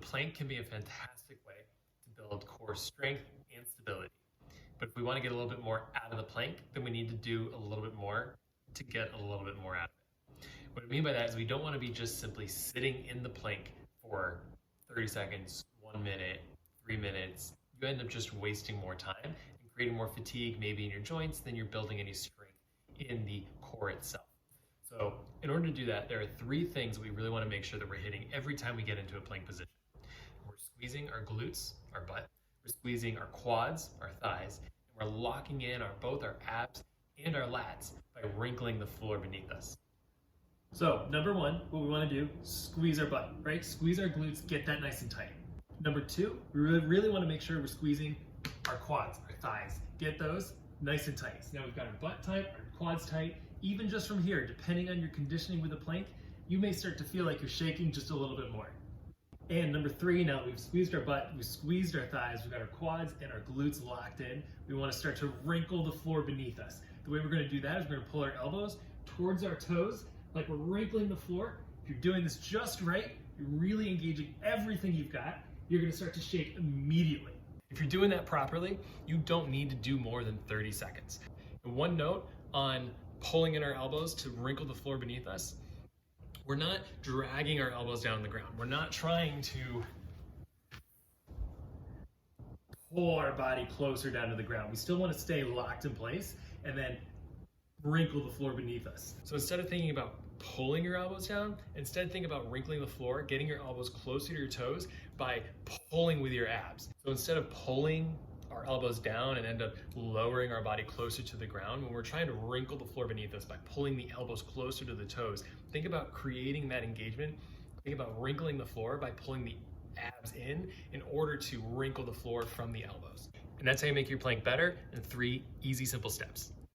plank can be a fantastic way to build core strength and stability. But if we want to get a little bit more out of the plank, then we need to do a little bit more to get a little bit more out of it. What I mean by that is we don't want to be just simply sitting in the plank for 30 seconds, 1 minute, 3 minutes. You end up just wasting more time and creating more fatigue maybe in your joints than you're building any strength in the core itself. So in order to do that, there are 3 things we really want to make sure that we're hitting every time we get into a plank position. We're squeezing our glutes, our butt, we're squeezing our quads, our thighs, and we're locking in both our abs and our lats by wrinkling the floor beneath us. So number 1, what we want to do, squeeze our butt, right? Squeeze our glutes, get that nice and tight. Number 2, we really want to make sure we're squeezing our quads, our thighs. Get those nice and tight. So now we've got our butt tight, our quads tight. Even just from here, depending on your conditioning with the plank, you may start to feel like you're shaking just a little bit more. And number 3, now that we've squeezed our butt, we've squeezed our thighs, we've got our quads and our glutes locked in, we want to start to wrinkle the floor beneath us. The way we're going to do that is we're going to pull our elbows towards our toes, like we're wrinkling the floor. If you're doing this just right, you're really engaging everything you've got, you're going to start to shake immediately. If you're doing that properly, you don't need to do more than 30 seconds. And one note on pulling in our elbows to wrinkle the floor beneath us, we're not dragging our elbows down on the ground. We're not trying to pull our body closer down to the ground. We still want to stay locked in place and then wrinkle the floor beneath us. So instead of thinking about pulling your elbows down, instead think about wrinkling the floor, getting your elbows closer to your toes by pulling with your abs. So instead of pulling our elbows down and end up lowering our body closer to the ground, when we're trying to wrinkle the floor beneath us by pulling the elbows closer to the toes, think about creating that engagement. Think about wrinkling the floor by pulling the abs in order to wrinkle the floor from the elbows. And that's how you make your plank better in 3 easy, simple steps.